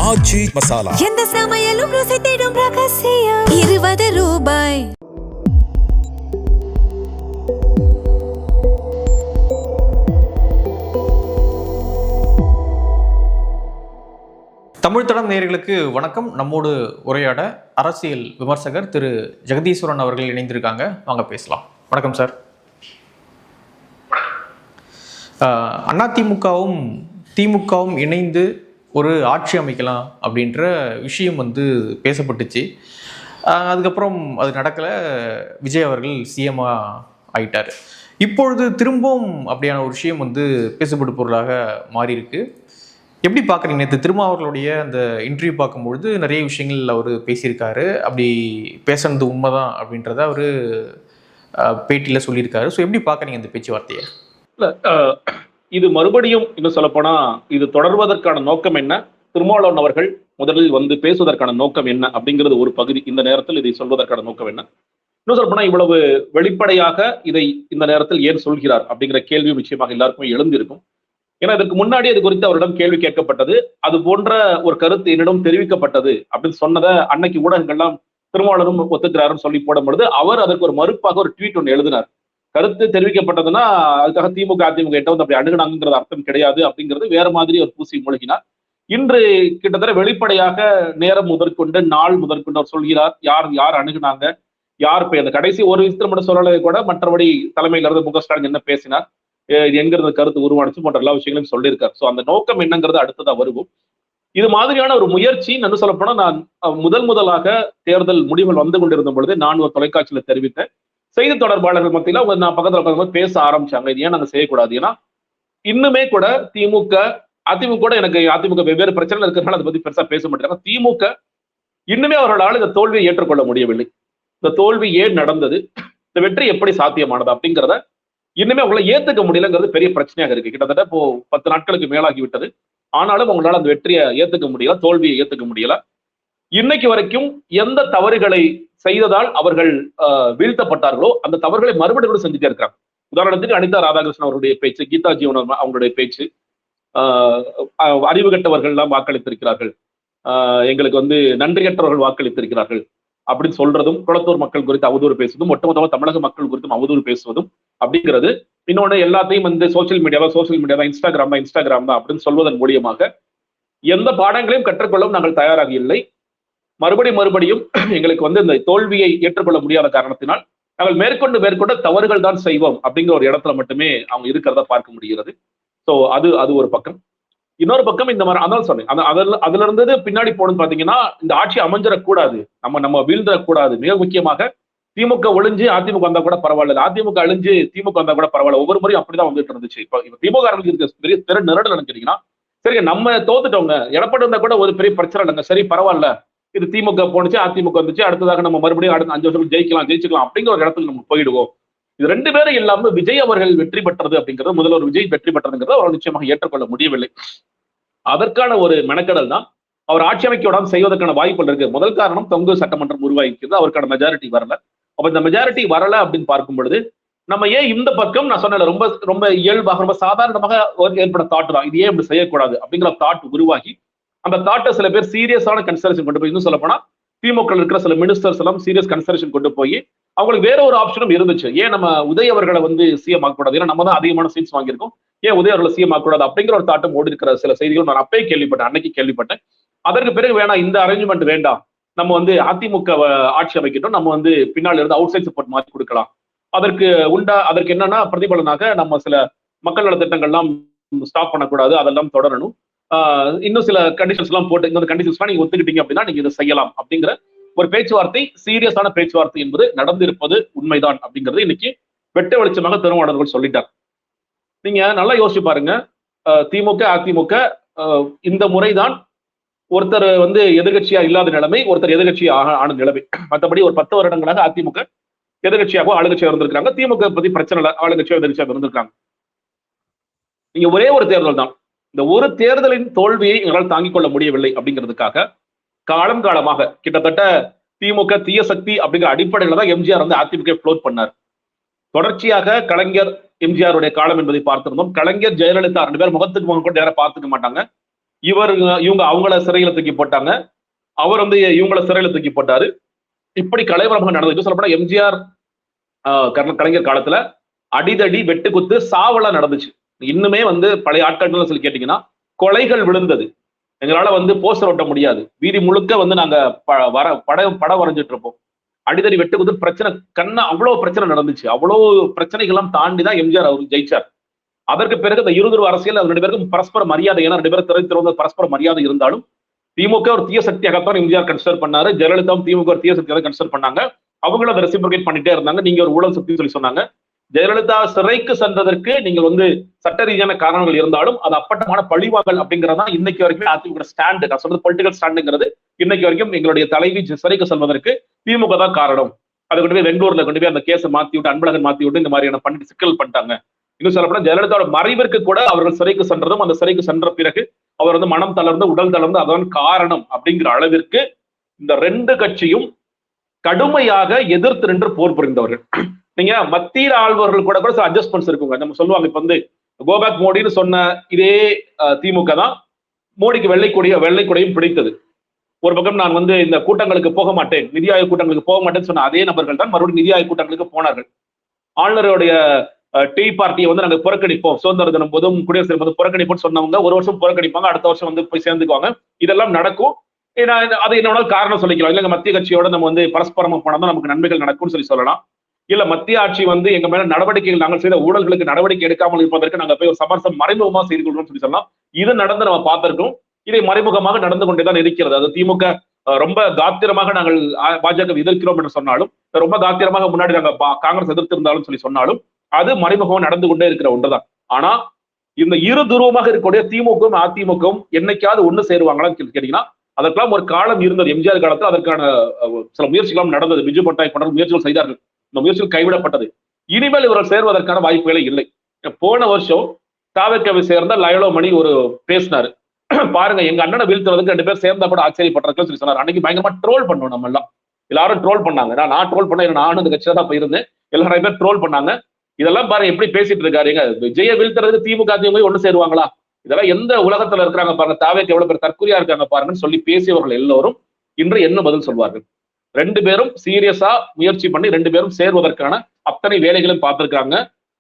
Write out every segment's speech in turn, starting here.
ஆச்சி மசாலா. எந்த சமையலும் ருசி தேடும் ரகசியம். 20 ரூபாய். தமிழ் தடம் நேயர்களுக்கு வணக்கம். நம்மோடு உரையாட அரசியல் விமர்சகர் திரு ஜெகதீஸ்வரன் அவர்கள் இணைந்திருக்காங்க. வாங்க பேசலாம். வணக்கம் சார். அதிமுகவும் திமுகவும் இணைந்து ஒரு ஆட்சி அமைக்கலாம் அப்படின்ற விஷயம் பேசப்பட்டுச்சு. அதுக்கப்புறம் அது நடக்கலை. விஜய் அவர்கள் சிஎம்மாக ஆயிட்டார். இப்பொழுது திரும்பவும் அப்படியான ஒரு விஷயம் பேசப்படும் பொருளாக மாறியிருக்கு. எப்படி பார்க்குறீங்க? நேற்று திருமாவர்களுடைய அந்த இன்டர்வியூ பார்க்கும்பொழுது நிறைய விஷயங்கள் அவர் பேசியிருக்காரு. அப்படி பேசுனது உண்மைதான் அப்படின்றத அவர் பேட்டியில் சொல்லியிருக்காரு. ஸோ எப்படி பார்க்குறீங்க இந்த பேச்சுவார்த்தையை? இல்லை, இது மறுபடியும் இன்னும் சொல்லப்போனா இது தொடர்வதற்கான நோக்கம் என்ன, திருமாவளவன் அவர்கள் முதலில் பேசுவதற்கான நோக்கம் என்ன அப்படிங்கிறது ஒரு பகுதி. இந்த நேரத்தில் இதை சொல்வதற்கான நோக்கம் என்ன, இன்னும் சொல்லப்போனா இவ்வளவு வெளிப்படையாக இதை இந்த நேரத்தில் ஏன் சொல்கிறார் அப்படிங்கிற கேள்வி நிச்சயமாக எல்லாருக்குமே எழுந்திருக்கும். ஏன்னா இதற்கு முன்னாடி அது குறித்து அவரிடம் கேள்வி கேட்கப்பட்டது, அது போன்ற ஒரு கருத்து என்னிடம் தெரிவிக்கப்பட்டது அப்படின்னு சொன்னதை அன்னைக்கு ஊடகங்கள்லாம் திருமாவளவனும் ஒத்துக்கிறாருன்னு சொல்லி போடும்பொழுது அவர் அதற்கு ஒரு மறுப்பாக ஒரு ட்வீட் ஒன்று எழுதினார். கருத்து தெரிவிக்கப்பட்டதுன்னா அதுக்காக திமுக அதிமுக எட்ட அப்படி அணுகுனாங்கிறது அர்த்தம் கிடையாது அப்படிங்கிறது வேற மாதிரி ஒரு பூசி மூழ்கினார். இன்று கிட்டத்தட்ட வெளிப்படையாக நேரம் முதற்கொண்டு நாள் முதற்கொண்டு அவர் சொல்கிறார் யார் யார் அணுகுனாங்க, யார் அந்த கடைசி ஒரு விஷயத்தில் மட்டும் சொல்லலை கூட மற்றபடி தலைமையில இருந்து முக ஸ்டாலின் என்ன பேசினார், எங்கிறது கருத்து உருவானுச்சு போன்ற எல்லா விஷயங்களையும் சொல்லியிருக்காரு. ஸோ அந்த நோக்கம் என்னங்கிறது அடுத்ததா வருவோம். இது மாதிரியான ஒரு முயற்சி என்ன சொல்லப்போனா நான் முதலாக தேர்தல் முடிவுகள் வந்து கொண்டிருந்த பொழுது நான் ஒரு தொலைக்காட்சியில தெரிவித்தேன். செய்தி தொடர்பாளர்கள் மத்தியில அவங்க நான் பக்கத்துல உட்காந்து பேச ஆரம்பிச்சாங்க, இது ஏன் நாங்க செய்யக்கூடாது. ஏன்னா இன்னுமே கூட திமுக அதிமுக கூட எனக்கு அதிமுக வெவ்வேறு பிரச்சனை இருக்கிறதுனால அதை பத்தி பெருசா பேச மாட்டாங்க. திமுக இன்னுமே அவர்களால் இந்த தோல்வியை ஏற்றுக்கொள்ள முடியவில்லை. இந்த தோல்வி ஏன் நடந்தது, இந்த வெற்றி எப்படி சாத்தியமானது அப்படிங்கிறத இன்னுமே அவங்களை ஏத்துக்க முடியலங்கிறது பெரிய பிரச்சனையாக இருக்கு. கிட்டத்தட்ட இப்போ 10 நாட்களுக்கு மேலாகி விட்டது. ஆனாலும் அவங்களால அந்த வெற்றியை ஏத்துக்க முடியல, தோல்வியை ஏத்துக்க முடியல. இன்னைக்கு வரைக்கும் எந்த தவறுகளை செய்ததால் அவர்கள் வீழ்த்தப்பட்டார்களோ அந்த தவறுகளை மறுபடியும் கூட செஞ்சுட்டே இருக்கிறாங்க. உதாரணத்துக்கு அனிதா ராதாகிருஷ்ணன் அவருடைய பேச்சு, கீதா ஜீவன் அவங்களுடைய பேச்சு, அறிவு கட்டவர்கள் எல்லாம் வாக்களித்திருக்கிறார்கள், எங்களுக்கு நன்றியற்றவர்கள் வாக்களித்திருக்கிறார்கள் அப்படின்னு சொல்றதும், குளத்தூர் மக்கள் குறித்து அவதூறு பேசுவதும், ஒட்டுமொத்தமாக தமிழக மக்கள் குறித்தும் அவதூறு பேசுவதும் அப்படிங்கிறது. இன்னொன்னு எல்லாத்தையும் சோசியல் மீடியா தான், இன்ஸ்டாகிராம் தான் அப்படின்னு சொல்வதன் மூலியமாக எந்த பாடங்களையும் கற்றுக்கொள்ளவும் நாங்கள் தயாராக இல்லை. மறுபடியும் எங்களுக்கு இந்த தோல்வியை ஏற்றுக்கொள்ள முடியாத காரணத்தினால் நாங்கள் மேற்கொண்டு தவறுகள் தான் செய்வோம் அப்படிங்கிற ஒரு இடத்துல மட்டுமே அவங்க இருக்கிறத பார்க்க முடிகிறது. ஸோ அது ஒரு பக்கம். இன்னொரு பக்கம் இந்த மாதிரி அதான் சொன்னேன், அதுல இருந்தது பின்னாடி போகணும்னு பாத்தீங்கன்னா இந்த ஆட்சி அமைஞ்சிடக்கூடாது, நம்ம வீழ்ந்துடக்கூடாது. மிக முக்கியமாக திமுக ஒழிஞ்சு அதிமுக வந்தா கூட பரவாயில்ல, அதிமுக அழிஞ்சு திமுக வந்தா கூட பரவாயில்ல. ஒவ்வொரு முறையும் அப்படிதான் வந்துட்டு இருந்துச்சு. இப்ப திமுக இருக்க பெரிய பெரு நிரடல் நினைக்கிறீங்கன்னா சரி நம்ம தோத்துட்டோங்க, எடப்பாடி வந்தா கூட ஒரு பெரிய பிரச்சனை இல்லைங்க, சரி பரவாயில்ல, இது திமுக போனுச்சு அதிமுக வந்துச்சு, அடுத்ததாக நம்ம மறுபடியும் அடுத்த 5 வருஷம் ஜெயிச்சுக்கலாம் அப்படிங்கிற ஒரு இடத்துல நம்ம போயிடுவோம். இது 2 பேரும் இல்லாம விஜய் அவர்கள் வெற்றி பெற்றது அப்படிங்கிறது, முதல்வர் விஜய் வெற்றி பெற்றதுங்கிறது அவர் நிச்சயமாக ஏற்றுக்கொள்ள முடியவில்லை. அதற்கான ஒரு மெனக்கடல் தான் அவர் ஆட்சி அமைக்க செய்வதற்கான வாய்ப்புகள் இருக்கு. முதல் காரணம் தொங்கு சட்டமன்றம் உருவாகிக்கிறது, அவருக்கான மெஜாரிட்டி வரல. அப்ப இந்த மெஜாரிட்டி வரல அப்படின்னு பார்க்கும் பொழுது நம்ம ஏன் இந்த பக்கம், நான் சொன்ன ரொம்ப ரொம்ப இயல்பாக ரொம்ப சாதாரணமாக ஏற்பட தாட் தான், இது ஏன் இப்படி செய்யக்கூடாது அப்படிங்கிற தாட் உருவாகி அந்த தாட்டை சில பேர் சீரியஸான கன்சிடரேஷன் கொண்டு போய், இன்னும் சொல்ல போனா திமுக இருக்கிற சில மினிஸ்டர்ஸ் எல்லாம் சீரியஸ் கன்சிடரேஷன் கொண்டு போய் அவங்களுக்கு வேற ஒரு ஆப்ஷனும் இருந்துச்சு. ஏன் நம்ம உதய் அவர்களை சிஎம் ஆகக்கூடாது, ஏன்னா நம்ம தான் அதிகமான சீட்ஸ் வாங்கியிருக்கோம், ஏன் உதய் அவர்களை சிஎம் ஆகக்கூடாது அப்படிங்கிற ஒரு தாட்டம் ஓடி இருக்கிற சில செய்திகள் நான் அப்பயே கேள்விப்பட்டேன், அன்னைக்கு கேள்விப்பட்டேன். அதற்கு பிறகு வேணாம், இந்த அரேஞ்ச்மெண்ட் வேண்டாம், நம்ம அதிமுக ஆட்சி அமைக்கட்டும், நம்ம பின்னால இருந்து அவுட் சைட் சப்போர்ட் மாற்றி கொடுக்கலாம், அதற்கு என்னன்னா பிரதிபலனாக நம்ம சில மக்கள் நல திட்டங்கள்லாம் ஸ்டாப் பண்ணக்கூடாது, அதெல்லாம் தொடரணும், இன்னும் சில கண்டிஷன்ஸ் எல்லாம் போட்டு இந்த கண்டிஷன்ஸ் நீங்க ஒத்துக்கிட்டீங்க அப்படின்னா நீங்க இதை செய்யலாம் அப்படிங்கிற ஒரு பேச்சுவார்த்தை, சீரியஸான பேச்சுவார்த்தை என்பது நடந்திருப்பது உண்மைதான் அப்படிங்கிறது இன்னைக்கு வெட்ட வெளிச்சமாக திருமாவளவர்கள் சொல்லிட்டார். நீங்க நல்லா யோசிச்சு பாருங்க, திமுக அதிமுக இந்த முறைதான் ஒருத்தர் எதிர்கட்சியா இல்லாத நிலைமை, ஒருத்தர் எதிர்கட்சியா ஆன நிலைமை. மற்றபடி ஒரு 10 வருடங்களாக அதிமுக எதிர்கட்சியாகவும் ஆளுங்கட்சியாக இருந்திருக்காங்க, திமுக பத்தி பிரச்சனை இல்லை, ஆளுங்கட்சியாக எதிர்கட்சியாக இருந்திருக்காங்க. நீங்க ஒரே ஒரு தேர்தல் தான், இந்த ஒரு தேர்தலின் தோல்வியை எங்களால் தாங்கிக் கொள்ள முடியவில்லை அப்படிங்கிறதுக்காக காலமாக கிட்டத்தட்ட திமுக தீய சக்தி அப்படிங்கிற அடிப்படையில தான் எம்ஜிஆர் அதிமுக ஃப்ளோட் பண்ணார். தொடர்ச்சியாக கலைஞர் எம்ஜிஆருடைய காலம் என்பதை பார்த்திருந்தோம். கலைஞர் ஜெயலலிதா 2 பேர் முகத்துக்கு முகம் கூட நேரம் பார்த்துக்க மாட்டாங்க. இவங்க அவங்கள சிறையில தூக்கி போட்டாங்க, அவர் வந்து இவங்கள சிறையில தூக்கி போட்டாரு. இப்படி கலைவரமாக நடந்தது. சொல்லப்போனா எம்ஜிஆர் கலைஞர் காலத்துல அடிதடி வெட்டுக்குத்து சாவலா நடந்துச்சு. இன்னுமே வந்து பழைய ஆட்கள் சொல்லி கேட்டீங்கன்னா கொலைகள் விழுந்தது. எங்களால வந்து போஸ்டர் ஒட்ட முடியாது, வீதி முழுக்க வந்து நாங்க படம் வரைஞ்சிட்டு இருப்போம். அடிதடி வெட்டுக்குத்து பிரச்சனை அவ்வளவு பிரச்சனை நடந்துச்சு. அவ்வளவு பிரச்சனைகள்லாம் தாண்டி தான் எம்ஜிஆர் அவர் ஜெயிச்சார். அதற்கு பிறகு இந்த இருதுரு அரசியல் ரெண்டு பேருக்கும் பரஸ்பர மரியாதை, ஏன்னா ரெண்டு பேரும் திறந்த பரஸ்பர மரியாதை இருந்தாலும் திமுக ஒரு தீய சக்தியாகத்தான் எம்ஜிஆர் கன்சிடர் பண்ணாரு, ஜெயலலிதாவும் திமுக ஒரு தீய சக்தியாக கன்சிடர் பண்ணாங்க. அவங்களும் அதை ரெசிப்ரோகேட் பண்ணிட்டே இருந்தாங்க. நீங்க ஒரு ஊழல் சக்தி சொல்லி சொன்னாங்க. ஜெயலலிதா சிறைக்கு சென்றதற்கு நீங்கள் வந்து சட்ட ரீதியான காரணங்கள் இருந்தாலும் அது அப்பட்டமான பழிவாங்கல் அப்படிங்கறதான் இன்னைக்கு வரைக்கும் அதிமுக ஸ்டாண்டு. நான் சொல்றது பொலிட்டிக்கல் ஸ்டாண்டுங்கிறது இன்னைக்கு வரைக்கும் எங்களுடைய தலைவி சிறைக்கு செல்வதற்கு திமுக தான் காரணம். அதை கொண்டு போய் பெங்களூர்ல கொண்டு போய் அந்த கேஸை மாத்தி விட்டு, அன்பழகன் மாத்தி விட்டு இந்த மாதிரியான பண்ணிட்டு சிக்கல் பண்ணிட்டாங்க. இன்னும் சொல்லப்போனா ஜெயலலிதாவோட மறைவிற்கு கூட அவர்கள் சிறைக்கு சென்றதும், அந்த சிறைக்கு சென்ற பிறகு அவர் வந்து மனம் தளர்ந்து உடல் தளர்ந்து அதான் காரணம் அப்படிங்கிற அளவிற்கு இந்த ரெண்டு கட்சியும் கடுமையாக எதிர்த்து நின்று போர் புரிந்தவர்கள். நீங்க மத்திய ஆள்வர்கள் கூட கூட சில அட்ஜஸ்ட்மெண்ட்ஸ் இருக்குங்க. நம்ம சொல்லுவாங்க இப்ப வந்து கோபேக் மோடின்னு சொன்ன இதே திமுக தான் மோடிக்கு வெள்ளைக்குடையும் பிடித்தது. ஒரு பக்கம் நான் வந்து இந்த கூட்டங்களுக்கு போக மாட்டேன், நிதி ஆயோக் கூட்டங்களுக்கு போக மாட்டேன்னு சொன்ன அதே நபர்கள் தான் மறுபடியும் நிதி ஆயோக் கூட்டங்களுக்கு போனார்கள். ஆளுநருடைய டீ பார்ட்டியை வந்து நாங்க புறக்கணிப்போம், சுதந்திர தினம் போதும் குடியரசு தினம் போதும் புறக்கணிப்போம் சொன்னவங்க ஒரு வருஷம் புறக்கணிப்பாங்க, அடுத்த வருஷம் வந்து போய் சேர்ந்துக்குவாங்க. இதெல்லாம் நடக்கும். அது என்னோட காரணம் சொல்லிக்கலாம். இல்லைங்க மத்திய கட்சியோட நம்ம வந்து பரஸ்பரமா போனதான் நமக்கு நன்மைகள் நடக்கும்னு சொல்லலாம். இல்ல மத்திய ஆட்சி வந்து எங்க மேல நடவடிக்கைகள், நாங்கள் செய்த ஊழல்களுக்கு நடவடிக்கை எடுக்காமல் இருப்பதற்கு நாங்க போய் ஒரு சமரசம் மறைமுகமா செய்து கொள்றோம்னு சொல்லலாம். இது நடந்து நம்ம பார்த்திருக்கோம். இதை மறைமுகமாக நடந்து கொண்டேதான் இருக்கிறது. அது திமுக ரொம்ப காத்திரமாக நாங்கள் பாஜக எதிர்க்கிறோம் என்று சொன்னாலும், ரொம்ப காத்திரமாக முன்னாடி நாங்க காங்கிரஸ் எதிர்த்திருந்தாலும் சொன்னாலும் அது மறைமுகமாக நடந்து கொண்டே இருக்கிற ஒன்றுதான். ஆனா இந்த இரு துருவமாக இருக்கக்கூடிய திமுகவும் அதிமுகவும் என்னைக்காவது ஒண்ணு சேருவாங்களான்னு கேட்டீங்கன்னா அதற்கெல்லாம் ஒரு காலம் இருந்தது. எம்ஜிஆர் காலத்தில் அதற்கான சில முயற்சிகளும் நடந்தது. பிஜு பட்டாய் போன்ற முயற்சிகள் செய்தார்கள். இந்த முயற்சிகள் கைவிடப்பட்டது. இனிமேல் இவர்கள் சேர்வதற்கான வாய்ப்புகளே இல்லை. போன வருஷம் தாவக்கவை சேர்ந்த லயலோ மணி ஒரு பேசினாரு, பாருங்க எங்க அண்ணனை வீழ்த்துறதுக்கு 2 பேர் சேர்ந்தா கூட ஆச்சரியப்பட்டிருக்கேன்னு சொல்லி சொன்னார். அன்னைக்கு பயங்கரமா ட்ரோல் பண்ணோம். நம்ம எல்லாம் எல்லாரும் ட்ரோல் பண்ணாங்க. நான் ட்ரோல் பண்ண, நானும் இந்த கட்சியில தான் போயிருந்தேன். எல்லாரும் பேர் ட்ரோல் பண்ணாங்க. இதெல்லாம் பாருங்க எப்படி பேசிட்டு இருக்காருங்க, விஜய வீழ்த்துறதுக்கு திமுக அதிமுக ஒண்ணு சேருவாங்களா, இதெல்லாம் எந்த உலகத்துல இருக்கிறாங்க பாருங்க, தாவேக்கு எவ்வளவு பேர் தற்கொலையா இருக்காங்க பாருங்கன்னு சொல்லி பேசியவர்கள் எல்லோரும் இன்று என்ன பதில் சொல்வார்கள்? 2 பேரும் சீரியஸா முயற்சி பண்ணி 2 பேரும் சேர்வதற்கான அத்தனை வேலைகளும் பார்த்திருக்காங்க.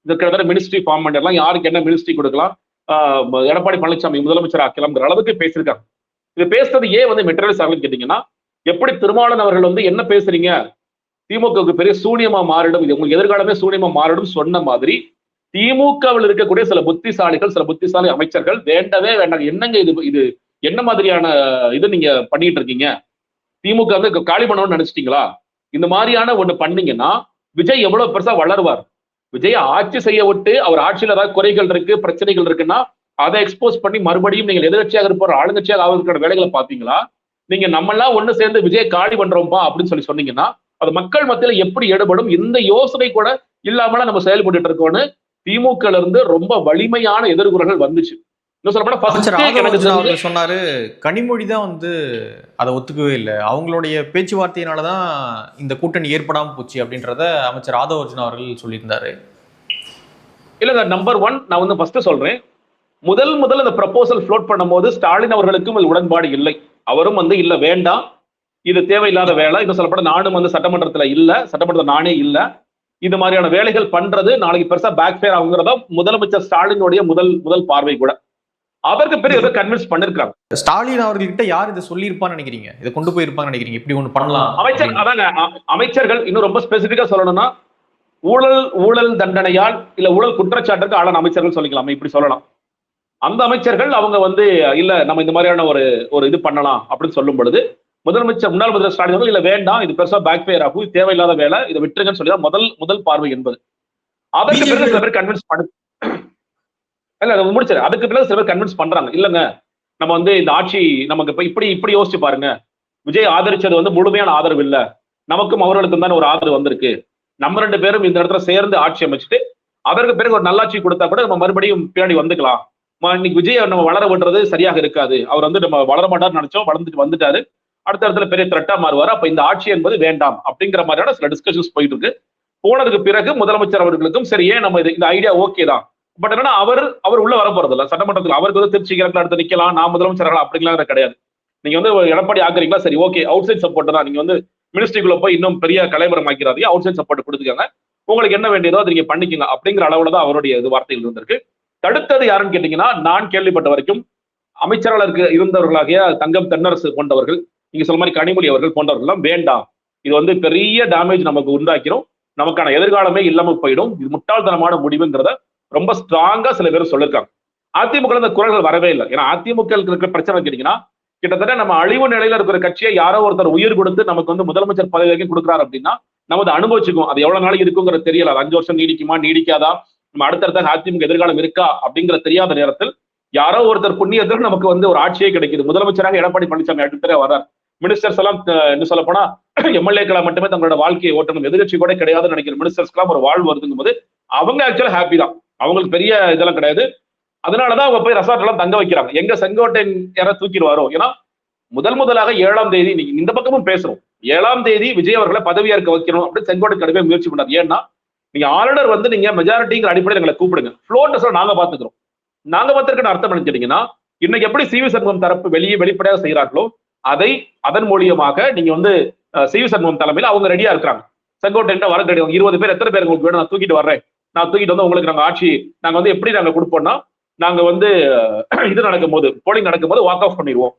இதற்கான மினிஸ்ட்ரி ஃபார்ம் பண்ணிடலாம், யாருக்கு என்ன மினிஸ்ட்ரி கொடுக்கலாம், எடப்பாடி பழனிசாமி முதலமைச்சர் ஆக்கலாம்ங்கிற அளவுக்கு பேசியிருக்காங்க. இது பேசுறது ஏன் வந்து மெட்டீரியல்ஸ் ஆகலன்னு கேட்டீங்கன்னா, எப்படி திருமாவளவன் அவர்கள் வந்து என்ன பேசுறீங்க, திமுகவுக்கு பெரிய சூனியமா மாறிடும், இது உங்களுக்கு எதிர்காலமே சூனியமா மாறிடும் சொன்ன மாதிரி திமுகவில் இருக்கக்கூடிய சில புத்திசாலிகள், சில புத்திசாலி அமைச்சர்கள் வேண்டவே வேண்டாங்க, என்னங்க இது என்ன மாதிரியான இது நீங்க பண்ணிட்டு இருக்கீங்க, திமுக வந்து காலி பண்ணணும்னு நினைச்சிட்டீங்களா, இந்த மாதிரியான ஒண்ணு பண்ணீங்கன்னா விஜய் எவ்வளவு பெருசா வளருவார். விஜய் ஆட்சி செய்ய விட்டு அவர் ஆட்சியில் ஏதாவது குறைகள் இருக்கு, பிரச்சனைகள் இருக்குன்னா அதை எக்ஸ்போஸ் பண்ணி மறுபடியும் நீங்கள் எதிர்கட்சியாக இருப்போர் ஆளுங்கட்சியாக ஆவதற்கான வேலைகளை பார்த்தீங்களா? நீங்க நம்மெல்லாம் ஒண்ணு சேர்ந்து விஜய் காலி பண்றோம்பா அப்படின்னு சொன்னீங்கன்னா அது மக்கள் மத்தியில எப்படி எடுபடும்? இந்த யோசனை கூட இல்லாமல நம்ம செயல்பட்டு இருக்கோம்னு திமுக இருந்து ரொம்ப வலிமையான எதிர்குறல்கள் வந்துச்சு. சொன்னாரு, கனிமொழி தான் வந்து அதை ஒத்துக்கவே இல்லை, அவங்களுடைய பேச்சுவார்த்தையினாலதான் இந்த கூட்டணி ஏற்படாம போச்சு அப்படின்றத அமைச்சர் ஆதவ அர்ஜுனா அவர்கள் சொல்லியிருந்தாரு. இல்லங்க, நம்பர் 1 நான் வந்து ஃபர்ஸ்ட் சொல்றேன், முதல் அந்த ப்ரப்போசல் ஃப்ளோட் பண்ணும்போது ஸ்டாலின் அவர்களுக்கும் இது உடன்பாடு இல்லை. அவரும் வந்து இல்ல வேண்டாம், இது தேவையில்லாத வேலை, இன்னும் சொல்லப்பட நானும் வந்து சட்டமன்றத்துல இல்ல, சட்டமன்றத்தில் நானே இல்ல, இது மாதிரியான வேலைகள் பண்றது நாளைக்கு பெருசா பேக் ஃபேர் ஆகுங்கிறதா முதலமைச்சர் ஸ்டாலினுடைய முதல் பார்வை கூட. அதற்கு பிறகு இதை கன்வின்ஸ் பண்ணிருக்காங்க. ஸ்டாலின் அவர்கிட்ட யார் இதை சொல்லியிருப்பான்னு நினைக்கிறீங்க, இதை கொண்டு போயிருப்பான்னு நினைக்கிறீங்க, இப்படி ஒண்ணு பண்ணலாம்? அமைச்சர்கள் இன்னும் ரொம்ப ஸ்பெசிபிக்கா சொல்லணும்னா ஊழல் தண்டனையால் இல்ல ஊழல் குற்றச்சாட்டுக்கு ஆளான அமைச்சர்கள் சொல்லிக்கலாம், இப்படி சொல்லலாம். அந்த அமைச்சர்கள் அவங்க வந்து இல்ல நம்ம இந்த மாதிரியான ஒரு இது பண்ணலாம் அப்படின்னு சொல்லும் பொழுது முன்னாள் முதல்வர் ஸ்டாலின் இல்ல வேண்டாம், இது பெருசா பேக் ஃபேர் ஆகும், இது தேவையில்லாத வேலை, இதை விட்டுருங்கன்னு சொல்லி முதல் பார்வை என்பது. அதற்கு பிறகு சில பேர் கன்வின்ஸ் பண்ண இல்ல முடிச்சது. அதுக்கு பிறகு சில பேர் கன்வின்ஸ் பண்றாங்க, இல்லங்க நம்ம வந்து இந்த ஆட்சி நமக்கு இப்படி யோசிச்சு பாருங்க, விஜய் ஆதரிச்சது வந்து முழுமையான ஆதரவு இல்ல, நமக்கும் அவர்களுக்கும் தான் ஒரு ஆதரவு வந்திருக்கு, நம்ம 2 பேரும் இந்த இடத்துல சேர்ந்து ஆட்சி அமைச்சிட்டு அதற்கு பிறகு ஒரு நல்லாட்சி கொடுத்தா கூட நம்ம மறுபடியும் பின்னாடி வந்துக்கலாம். இன்னைக்கு விஜய் நம்ம வளர விடுறது சரியாக இருக்காது, அவர் வந்து நம்ம வளர மாட்டார்னு நினைச்சோம், வந்துட்டாரு, அடுத்த இடத்துல பெரிய த்ரெட்டா மாறுவாரு, அப்ப இந்த ஆட்சி என்பது வேண்டாம் அப்படிங்கிற மாதிரியான சில டிஸ்கஷன்ஸ் போயிட்டு இருக்கு. போனதுக்கு பிறகு முதலமைச்சர் அவர்களுக்கும் சரி ஏன் நம்ம இந்த ஐடியா ஓகே தான், பட் என்னன்னா அவர் உள்ள வர போறது இல்ல சட்டமன்றத்தில். அவருக்கு வந்து திருச்சி கிழக்குல அடுத்து நிக்கலாம், நான் முதலமைச்சர் அப்படிங்கலாம் கிடையாது. நீங்க வந்து எடப்பாடி ஆக்குறீங்களா, சரி ஓகே, அவுட் சைட் சப்போர்ட் தான். நீங்க வந்து மினிஸ்ட்ரிக்குள்ள போய் இன்னும் பெரிய கலைபுரம் ஆக்கிறாதீங்க, அவுட் சைட் சப்போர்ட் கொடுத்துக்கோங்க, உங்களுக்கு என்ன வேண்டியதோ அதை நீங்க பண்ணிக்கங்க அப்படிங்கிற அளவுல தான் அவருடைய இது வார்த்தைகள் இருந்திருக்கு. தடுத்தது யாருன்னு கேட்டீங்கன்னா, நான் கேள்விப்பட்ட வரைக்கும் அமைச்சர்களுக்கு இருந்தவர்களாகிய தங்கம் தென்னரசு போன்றவர்கள், நீங்க சொல்ல மாதிரி கனிமொழி அவர்கள் போன்றவர்கள் எல்லாம் வேண்டாம், இது வந்து பெரிய டேமேஜ் நமக்கு உண்டாக்கிறோம், நமக்கான எதிர்காலமே இல்லாம போயிடும், இது முட்டாள்தனமான முடிவுங்கிறத ரொம்ப ஸ்ட்ராங்கா சில பேர் சொல்லிருக்காங்க. அதிமுக இந்த குரல்கள் வரவே இல்லை. ஏன்னா அதிமுக இருக்கிற பிரச்சனை கேட்டீங்கன்னா, கிட்டத்தட்ட நம்ம அழிவு நிலையில இருக்கிற கட்சியை யாரோ ஒருத்தர் உயிர் கொடுத்து நமக்கு வந்து முதலமைச்சர் பதவி வரைக்கும் கொடுக்குறாரு அப்படின்னா நம்ம அதை அனுபவிச்சுக்கும். அது எவ்வளவு நாளைக்கு இருக்குங்கிறது தெரியல. அது 5 வருஷம் நீடிக்குமா நீடிக்காதா, நம்ம அடுத்தடுத்த அதிமுக எதிர்காலம் இருக்கா அப்படிங்கிற தெரியாத நேரத்தில் யாரோ ஒருத்தர் புண்ணியத்தில் நமக்கு வந்து ஒரு ஆட்சியே கிடைக்குது. முதலமைச்சராக எடப்பாடி பழனிசாமி அடுத்த வர்றார். மினிஸ்டர்ஸ் எல்லாம் என்ன சொல்ல போனா எம்எல்ஏக்களை மட்டுமே தங்களோட வாழ்க்கையை ஓட்டணும், எதிர்கட்சி கூட கிடையாதுன்னு நினைக்கிற மினிஸ்டர்ஸ்க்கெல்லாம் ஒரு வாழ்வு வருதுங்கும் போது அவங்க ஆக்சுவலா ஹாப்பி தான். அவங்களுக்கு பெரிய இதெல்லாம் கிடையாது. அதனாலதான் அவங்க போய் ரெசார்ட் எல்லாம் தங்க வைக்கிறாங்க. எங்க செங்கோட்டையன் யாராவது தூக்கிடுவாரோ, ஏன்னா முதலாக 7ஆம் தேதி நீங்க இந்த பக்கமும் பேசுறோம், 7ஆம் தேதி விஜய் அவர்களை பதவியேற்க வைக்கணும் அப்படின்னு செங்கோட்டை கடுமையா முயற்சி பண்ணார். ஏன்னா நீங்க ஆளுநர் வந்து நீங்க மெஜாரிட்டிங்கிற அடிப்படையில் எங்களை கூப்பிடுங்க, ஃப்ளோட்டர்ஸ் நாங்க பாத்துக்கிறோம். நாங்க பார்த்திருக்க அர்த்தம் என்ன கேட்டீங்கன்னா, இன்னைக்கு எப்படி சிவி சண்முகம் தரப்பு வெளிப்படையாக செய்யறாங்களோ அதன் மூலியமாக நீங்க வந்து சிவி சண்முகம் தலைமையில் அவங்க ரெடியா இருக்கிறாங்க. செங்கோட்டை வர கிடையாது, 20 பேர் எத்தனை பேர் உங்களுக்கு வேணும், நான் தூக்கிட்டு வர்றேன், நான் தூக்கிட்டு வந்து உங்களுக்கு நாங்க ஆட்சி நாங்க வந்து எப்படி நாங்க கொடுப்போம்னா, நாங்க வந்து இது நடக்கும் போது போலிங் நடக்கும் போது வாக் ஆஃப் பண்ணிடுவோம்,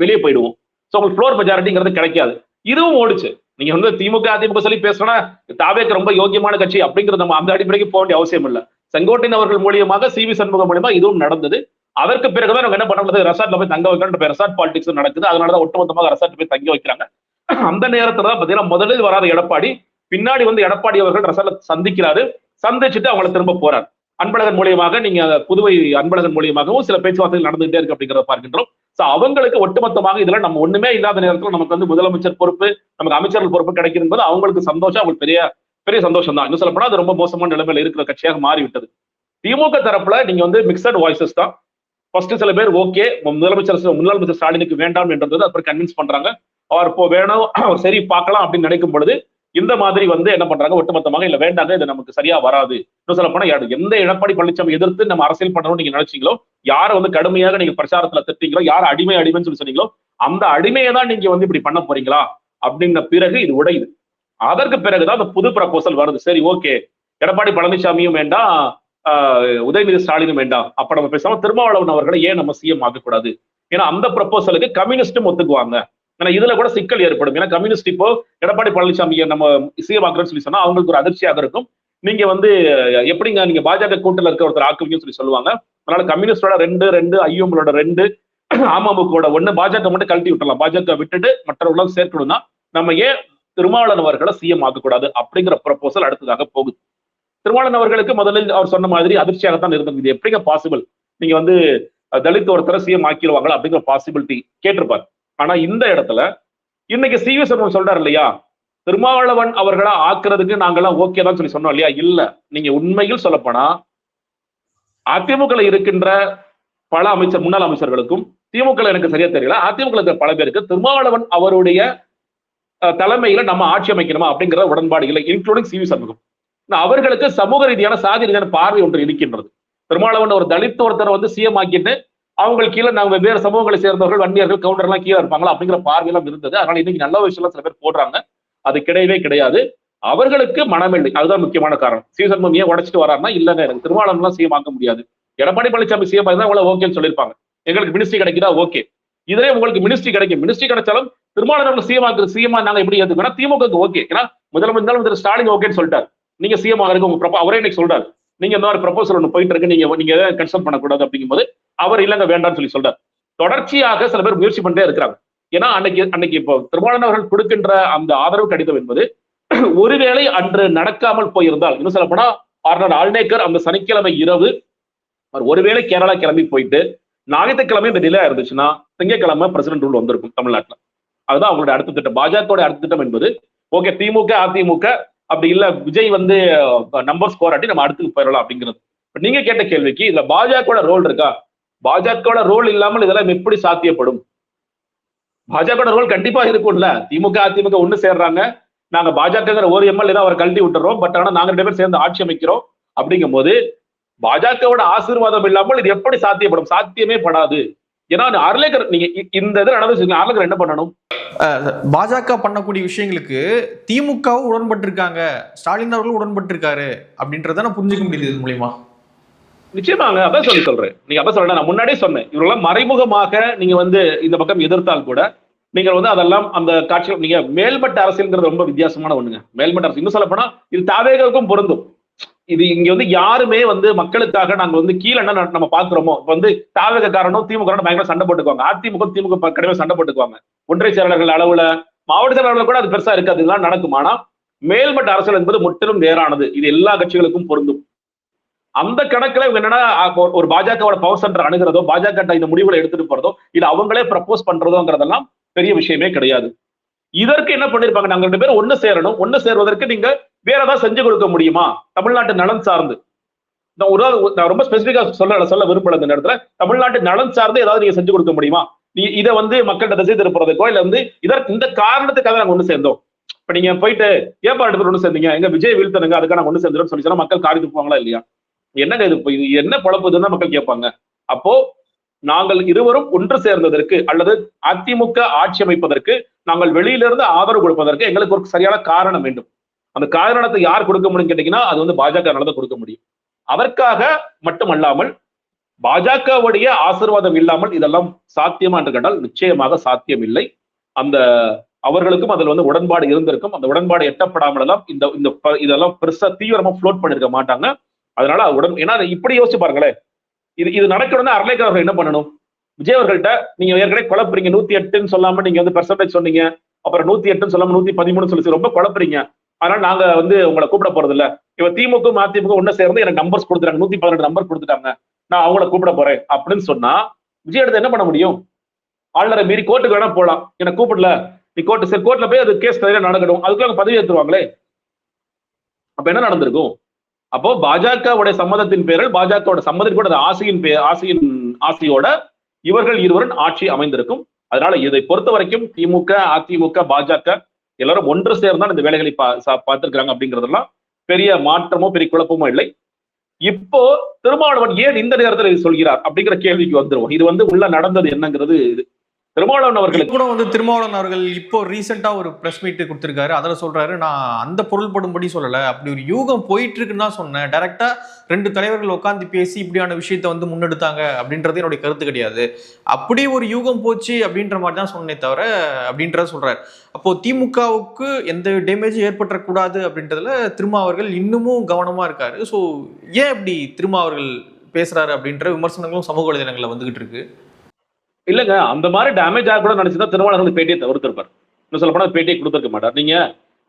வெளியே போயிடுவோம். சோ உங்களுக்கு ஃப்ளோர் மெஜாரிட்டிங்கிறது கிடைக்காது. இதுவும் ஓடிச்சு. நீங்க வந்து திமுக அதிமுக சொல்லி பேசணும்னா தாவேக்கு ரொம்ப யோகியமான கட்சி அப்படிங்கிறது நம்ம அந்த அடிப்படைக்கு போக வேண்டிய அவசியம் இல்லை. செங்கோட்டையன் அவர்கள் மூலியமாக சிவி சண்முகம் மூலியமா இதுவும் நடந்தது. அதற்கு பிறகுதான் நம்ம என்ன பண்ண ரெசார்ட்ல போய் தங்க வைக்கணும், ரெசார்ட் பாலிடிக்ஸ் நடக்குது. அதனாலதான் ஒட்டுமொத்தமாக ரெசார்ட் போய் தங்கி வைக்கிறாங்க. அந்த நேரத்துல தான் பாத்தீங்கன்னா முதலில் வராத எடப்பாடி பின்னாடி வந்து எடப்பாடி அவர்கள் ரெசார்ட்ல சந்திக்கிறாரு. சந்திச்சுட்டு அவங்களை திரும்ப போறாரு. அன்பழகன் மூலியமாக நீங்க புதுவை அன்பழகன் மூலியமாகவும் சில பேச்சுவார்த்தைகள் நடந்துகிட்டே இருக்கு அப்படிங்கிறத பார்க்கின்றோம். அவங்களுக்கு ஒட்டுமொத்தமாக இதுல நம்ம ஒண்ணுமே இல்லாத நேரத்தில் நமக்கு வந்து முதலமைச்சர் பொறுப்பு, நமக்கு அமைச்சர்கள் பொறுப்பு கிடைக்கும் போது அவங்களுக்கு சந்தோஷம், அவங்களுக்கு பெரிய பெரிய சந்தோஷம் தான். இன்னும் சொல்லப்போனா அது ரொம்ப மோசமான நிலைமையில இருக்கிற கட்சியாக மாறிவிட்டது. திமுக தரப்புல நீங்க வந்து மிக்சட் வாய்ஸஸ் தான். ஃபர்ஸ்ட் சில பேர் ஓகே முதலமைச்சர் ஸ்டாலினுக்கு வேண்டாம் என்றது அப்புறம் கன்வின்ஸ் பண்றாங்க. அவர் இப்போ வேணும், அவர் சரி பார்க்கலாம் அப்படின்னு நினைக்கும் பொழுது இந்த மாதிரி வந்து என்ன பண்றாங்க, ஒட்டுமொத்தமாக இல்ல வேண்டாங்க, இது நமக்கு சரியா வராது. இன்னும் சொல்ல போனா எந்த எடப்பாடி பழனிசாமி எதிர்த்து நம்ம அரசியல் பண்ணணும்னு நீங்க நினைச்சீங்களோ, யாரை வந்து கடுமையாக நீங்க பிரச்சாரத்துல திட்டீங்களோ, யார் அடிமைன்னு சொல்லி சொன்னீங்களோ அந்த அடிமையை தான் நீங்க வந்து இப்படி பண்ண போறீங்களா அப்படின்ன பிறகு இது உடையுது. அதற்கு பிறகுதான் அந்த புது ப்ரப்போசல் வருது. சரி ஓகே, எடப்பாடி பழனிசாமியும் வேண்டாம், உதயநிதி ஸ்டாலினும் வேண்டாம், அப்ப நம்ம பேசாம திருமாவளவன் அவர்களை ஏன் நம்ம சிஎம் ஆகக்கூடாது? ஏன்னா அந்த ப்ரப்போசலுக்கு கம்யூனிஸ்டும் ஒத்துக்குவாங்க. ஏன்னா இதுல கூட சிக்கல் ஏற்படும். ஏன்னா கம்யூனிஸ்ட் இப்போ எடப்பாடி பழனிசாமியை நம்ம சிஎம் ஆக்குறோம்னு சொல்லி சொன்னா அவங்களுக்கு ஒரு அதிர்ச்சியாக இருக்கும். நீங்க வந்து எப்படிங்க நீங்க பாஜக கூட்டத்தில் இருக்க ஒருத்தர் ஆக்குவீங்கன்னு சொல்லி சொல்லுவாங்க. அதனால கம்யூனிஸ்டோட 2 ஐயோங்களோட 2 அமமுகவோட 1 பாஜக மட்டும் கழட்டி விட்டுலாம், பாஜக விட்டுட்டு மற்றவர்களும் சேர்க்கணும்னா நம்ம ஏன் திருமாவளவன் அவர்களை சிஎம் ஆக்கக்கூடாது அப்படிங்கிற ப்ரப்போசல் அடுத்ததாக போகுது. திருமாவளவன் அவர்களுக்கு முதலில் அவர் சொன்ன மாதிரி அதிர்ச்சியாகத்தான் இருந்தது. இது எப்படிங்க பாசிபிள், நீங்க வந்து தலித் ஒருத்தரை சிஎம் ஆக்கிடுவாங்களா அப்படிங்கிற பாசிபிலிட்டி கேட்டிருப்பார். ஆனா இந்த இடத்துல இன்னைக்கு சிவி சண்முகம் சொல்றாரு இல்லையா, திருமாவளவன் அவர்களா ஆக்குறதுக்கு நாங்கெல்லாம் ஓகே தான் சொல்லி சொன்னோம் இல்லையா? இல்ல, நீங்க உண்மையில் சொல்லப்போனா அதிமுக இருக்கின்ற பல முன்னாள் அமைச்சர்களுக்கும் திமுக எனக்கு சரியா தெரியல, அதிமுக இருக்கிற பல பேருக்கு திருமாவளவன் அவருடைய தலைமையில நம்ம ஆட்சி அமைக்கணுமா அப்படிங்கிற உடன்பாடு இல்லை, இன்க்ளூடிங் சிவி சண்முகம். அவர்களுக்கு சமூக ரீதியான சாதி ரீதியான பார்வை ஒன்று இருக்கின்றது. திருமாவளவன் ஒரு தலித் ஒருத்தரை வந்து சிஎம் ஆக்கிட்டு அவங்களுக்கு கீழே நாங்க வெவ்வேறு சமூகங்களை சேர்ந்தவர்கள், வன்னியர்கள், கவுண்டர் எல்லாம் கீழே இருப்பாங்களா அப்படிங்கிற பார்வையெல்லாம் இருந்தது. அதனால இன்னைக்கு நல்ல விஷயம் சில பேர் போடுறாங்க, அது கிடையவே கிடையாது. அவர்களுக்கு மனமில்லை, அதுதான் முக்கியமான காரணம். சிவி சண்முகம் ஏன் உடைச்சிட்டு வராருன்னா, இல்லங்க எனக்கு திருமாவளவன் எல்லாம் சிஎம் ஆக்க முடியாது, எடப்பாடி பழனிசாமி சிஎம் ஆயிருந்தா உங்களை ஓகேன்னு சொல்லியிருப்பாங்க, எங்களுக்கு மினிஸ்ட்ரி கிடைக்குதா ஓகே, இதே உங்களுக்கு மினிஸ்ட்ரி கிடைக்கும், மினிஸ்ட்ரி கிடைச்சாலும் திருமாவளவன் சிஎம் நாங்க எப்படி ஏத்துக்கணும், திமுக ஓகே, ஏன்னா முதலமைச்சர் ஸ்டாலின் ஓகேன்னு சொல்லிட்டாரு, நீங்க சிஎம் ஆகிறதுக்கு உங்க அவரே இன்னைக்கு சொல்றாரு, நீங்க இந்த மாதிரி ப்ரப்போசல் ஒன்று போயிட்டு இருக்கு, நீங்க கன்சல்ட் பண்ணக்கூடாது அப்படிங்கும்போது அவர் இல்லங்க வேண்டாம்னு சொல்லி சொல்றாரு. தொடர்ச்சியாக சில பேர் முயற்சி பண்ணிட்டே இருக்கிறாங்க. ஏன்னா அன்னைக்கு இப்போ திருமாவளவன் அவர்கள் கொடுக்கின்ற அந்த ஆதரவு கடிதம் என்பது ஒருவேளை அன்று நடக்காமல் போயிருந்தால், இன்னும் சொல்ல போனா ஆர்டர் ஆல்நேக்கர் அந்த சனிக்கிழமை இரவு ஒருவேளை கேரளா கிளம்பி போயிட்டு ஞாயிற்றுக்கிழமை இந்த டிலே இருந்துச்சுன்னா திங்கட்கிழமை பிரசிடென்ட் ரூல் வந்திருக்கும் தமிழ்நாட்டுல. அதுதான் அவங்களுடைய அடுத்த திட்டம். பாஜக அடுத்த திட்டம் என்பது ஓகே, திமுக அதிமுக அப்படி இல்ல விஜய் வந்து நம்பர் ஸ்கோர் ஆட்டி நம்ம அடுத்துக்கு போயிடலாம் அப்படிங்கிறது. நீங்க கேட்ட கேள்விக்கு இதுல பாஜக ரோல் இருக்கா? பாஜக ரோல் இல்லாமல் இதெல்லாம் எப்படி சாத்தியப்படும்? பாஜக ரோல் கண்டிப்பா இருக்கும்ல. திமுக அதிமுக ஒண்ணு சேர்றாங்க, நாங்க பாஜக ஒரு எம்எல்ஏ தான் அவர் கழட்டி விட்டுறோம், பட் ஆனா நாங்க 2 பேர் சேர்ந்து ஆட்சி அமைக்கிறோம் அப்படிங்கும் போது பாஜகவோட ஆசீர்வாதம் இல்லாமல் இது எப்படி சாத்தியப்படும்? சாத்தியமே படாது. ஏன்னா அர்லேக்கர் நீங்க இந்த இது நடந்து அர்லேக்கர் என்ன பண்ணணும்? பாஜக பண்ணக்கூடிய விஷயங்களுக்கு திமுகவும் உடன்பட்டிருக்காங்க, ஸ்டாலின் அவர்களும் உடன்பட்டிருக்காரு அப்படின்றத நான் புரிஞ்சுக்க முடியுது இது மூலியமா. நிச்சயமாங்க, அதான் சொல்றேன். நீங்க அதான் சொல்றேன், நான் முன்னாடியே சொன்னேன், இவரெல்லாம் மறைமுகமாக நீங்க வந்து இந்த பக்கம் எதிர்த்தால் கூட நீங்கள் வந்து அதெல்லாம் அந்த காட்சிகள் நீங்க மேல்மட்ட அரசியல்ங்கிறது ரொம்ப வித்தியாசமான ஒண்ணுங்க. மேல்மட்ட அரசியல் இன்னும் சொல்ல போனா இது தாவேகளுக்கும் பொருந்தும். இது இங்க வந்து யாருமே வந்து மக்களுக்காக நாங்க வந்து கீழே என்ன நம்ம பாக்குறோமோ இப்ப வந்து தாவேக காரணம் திமுக பயங்கர சண்டை போட்டுக்குவாங்க, அதிமுக திமுக கடுமையா சண்டை போட்டுக்குவாங்க, ஒன்றிய செயலாளர்கள் அளவுல மாவட்ட செயலாளர்கள் கூட அது பெருசா இருக்காது, இதெல்லாம் நடக்கும். ஆனா மேல்மட்ட அரசியல் என்பது முற்றிலும் வேறானது. இது எல்லா கட்சிகளுக்கும் பொருந்தும். அந்த கணக்குல இவங்க என்னன்னா ஒரு பாஜகவோட பவர் சென்டர் அணுகிறதோ, பாஜக இந்த முடிவுகளை எடுத்துட்டு போறதோ, இது அவங்களே ப்ரப்போஸ் பண்றதோங்கிறதெல்லாம் பெரிய விஷயமே கிடையாது. இதற்கு என்ன பண்ணிருப்பாங்க, நாங்க 2 பேரும் ஒண்ணு சேரணும், ஒண்ணு சேர்வதற்கு நீங்க வேற ஏதாவது செஞ்சு கொடுக்க முடியுமா தமிழ்நாட்டு நலன் சார்ந்து? நான் ரொம்ப ஸ்பெசிபிக்கா சொல்ல விருப்பம் இந்த நேரத்துல, தமிழ்நாட்டு நலன் சார்ந்து ஏதாவது நீங்க செஞ்சு கொடுக்க முடியுமா? இதை வந்து மக்கள்கிட்ட திசை திருப்புறதுக்கோ இல்ல வந்து இந்த காரணத்துக்காக நாங்க ஒண்ணு சேர்ந்தோம். இப்ப நீங்க போயிட்டு ஏன் 2 பேர் ஒண்ணு சேர்ந்தீங்க, எங்க விஜய் வீழ்த்தனுங்க அதுக்காக நாங்க ஒண்ணு சேர்ந்துடும் சொல்லி சொன்னா மக்கள் காரி துப்புவாங்களா இல்லையா? என்னங்க இது என்ன குழப்பதுன்னு மக்கள் கேட்பாங்க. அப்போ நாங்கள் இருவரும் ஒன்று சேர்ந்ததற்கு அல்லது அதிமுக ஆட்சி அமைப்பதற்கு நாங்கள் வெளியிலிருந்து ஆதரவு கொடுப்பதற்கு எங்களுக்கு ஒரு சரியான காரணம் வேண்டும். அந்த காரணத்தை யார் கொடுக்க முடியும் கேட்டீங்கன்னா அது வந்து பாஜக தான் கொடுக்க முடியும். அதற்காக மட்டுமல்லாமல் பாஜகவுடைய ஆசீர்வாதம் இல்லாமல் இதெல்லாம் சாத்தியமா என்று கேட்டால் நிச்சயமாக சாத்தியம் இல்லை. அந்த அவர்களுக்கும் அதில் வந்து உடன்பாடு இருந்திருக்கும். அந்த உடன்பாடு எட்டப்படாமல் எல்லாம் இதெல்லாம் பெருசா தீவிரமா ஃப்ளோட் பண்ணிருக்க மாட்டாங்க. அதனால ஏன்னா இப்படி யோசிச்சு பாருங்களேன், இது நடக்கணும்னா அர்லேக்கர் அவர்கள் என்ன பண்ணணும்? விஜய் அவர்கள்ட்ட நீங்க ஏற்கனவே குழப்பறீங்க, 108 சொல்லாம நீங்க வந்து பெர்சன்டேஜ் சொன்னீங்க, அப்புறம் 108 சொல்லாம 113 சொல்லி ரொம்ப குழப்பறீங்க, அதனால நாங்க வந்து உங்களை கூப்பிட போறது இல்ல. இப்ப திமுக அதிமுக ஒண்ணு சேர்ந்து எனக்கு நம்பர்ஸ் கொடுத்துட்டாங்க, 112 நம்பர் கொடுத்துட்டாங்க, நான் அவங்கள கூப்பிட போறேன் அப்படின்னு சொன்னா விஜய் எடுத்து என்ன பண்ண முடியும்? ஆளுநரை மீறி கோர்ட்டுக்கு வேணா போலாம், எனக்கு கூப்பிடல நீ கோர்ட்டு, சரி கோர்ட்ல போய் அது கேஸ் நடக்கணும், அதுக்குள்ள பதவி ஏற்றுவாங்களே. அப்ப என்ன நடந்திருக்கும்? அப்போ பாஜகவுடைய சம்மதத்தின் பேரில் பாஜகவோட சம்மதத்தின் கூட ஆசையோட இவர்கள் இருவரும் ஆட்சி அமைந்திருக்கும். அதனால இதை பொறுத்த வரைக்கும் திமுக அதிமுக பாஜக எல்லாரும் ஒன்று சேர்ந்தான் இந்த வேலைகளை பார்த்திருக்கிறாங்க அப்படிங்கிறதெல்லாம் பெரிய மாற்றமோ பெரிய குழப்பமோ இல்லை. இப்போ திருமாவளவன் ஏன் இந்த நேரத்தில் இது சொல்கிறார் அப்படிங்கிற கேள்விக்கு வந்துருவோம். இது வந்து உள்ள நடந்தது என்னங்கிறது இது. திருமாவளவன் அவர்களுக்கு கூட வந்து திருமாவளவன் அவர்கள் இப்போ ரீசெண்டா ஒரு பிரஸ் மீட் கொடுத்திருக்காரு. அதுல சொல்றாரு, நான் அந்த பொருள்படும்படி சொல்லல, அப்படி ஒரு யூகம் போயிட்டு இருக்குன்னு தான் சொன்னேன். டைரக்டா 2 தலைவர்கள் உட்காந்து பேசி இப்படியான விஷயத்த வந்து முன்னெடுத்தாங்க அப்படின்றது என்னுடைய கருத்து கிடையாது. அப்படி ஒரு யூகம் போச்சு அப்படின்ற மாதிரி தான் சொன்னே தவிர அப்படின்றத சொல்றாரு. அப்போ திமுகவுக்கு எந்த டேமேஜும் ஏற்பட்டக்கூடாது அப்படின்றதுல திருமா அவர்கள் இன்னமும் கவனமா இருக்காரு. ஸோ ஏன் இப்படி திருமா அவர்கள் பேசுறாரு அப்படின்ற விமர்சனங்களும் சமூக வலைதளங்கள்ல வந்துகிட்டு இருக்கு. இல்லங்க, அந்த மாதிரி டேமேஜ் ஆக கூட நினைச்சுதான் திருமாவளவன் பேட்டியை தவிர்த்திருப்பார். இன்னும் சொல்ல போனா பேட்டியை கொடுத்திருக்க மாட்டார். நீங்க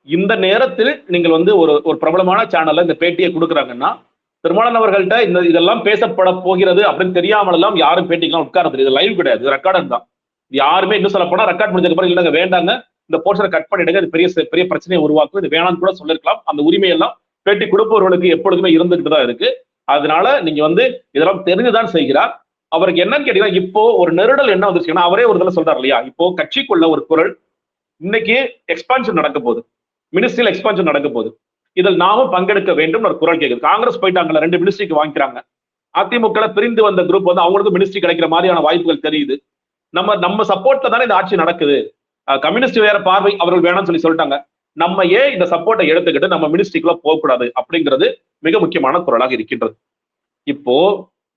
இந்த நேரத்தில் நீங்கள் வந்து ஒரு பிரபலமான சேனல்ல இந்த பேட்டியை கொடுக்குறாங்கன்னா திருமாவளவன் அவர்கள்ட்ட இதெல்லாம் பேசப்பட போகிறது அப்படின்னு தெரியாமல் எல்லாம் யாரும் பேட்டிக்கெல்லாம் உட்கார்றது. இது லைவ் கிடையாது, இது ரெக்கார்டு தான். யாருமே இன்னும் சொல்ல போனா ரெக்கார்ட் முடிஞ்சதுக்கு அப்புறம் இல்லைங்க வேண்டாங்க இந்த போர்ஷனை கட் பண்ணிடுங்க, இது பெரிய பிரச்சனையை உருவாக்கும், இது வேணாம்னு கூட சொல்லிருக்கலாம். அந்த உரிமையெல்லாம் பேட்டி கொடுப்பவர்களுக்கு எப்பொழுதுமே இருந்துகிட்டு தான் இருக்கு. அதனால நீங்க வந்து இதெல்லாம் தெரிஞ்சுதான் செய்கிறார். அவருக்கு என்னன்னு கேட்டீங்கன்னா இப்போ ஒரு நெருடல் என்ன வந்துருச்சுன்னா அவரே ஒரு தடவை சொல்றாரு இல்லையா, இப்போ கட்சிக்குள்ள ஒரு குரல் இன்னைக்கு எக்ஸ்பான்ஷன் நடக்க போகுது, மினிஸ்ட்ரியில் எக்ஸ்பான்ஷன் நடக்க போகுது, இதில் நாமும் பங்கெடுக்க வேண்டும் ஒரு குரல் கேட்குது. காங்கிரஸ் போயிட்டாங்கல்ல, 2 மினிஸ்ட்ரிக்கு வாங்கிக்கிறாங்க. அதிமுக பிரிந்து வந்த குரூப் வந்து அவங்களுக்கு மினிஸ்ட்ரி கிடைக்கிற மாதிரியான வாய்ப்புகள் தெரியுது. நம்ம சப்போர்ட்ல தானே இந்த ஆட்சி நடக்குது, கம்யூனிஸ்ட் வேற பார்வை அவர்கள் வேணாம்னு சொல்லிட்டாங்க, நம்ம ஏன் இந்த சப்போர்ட்டை எடுத்துக்கிட்டு நம்ம மினிஸ்ட்ரிக்குள்ள போகக்கூடாது அப்படிங்கிறது மிக முக்கியமான குரலாக இருக்கின்றது. இப்போ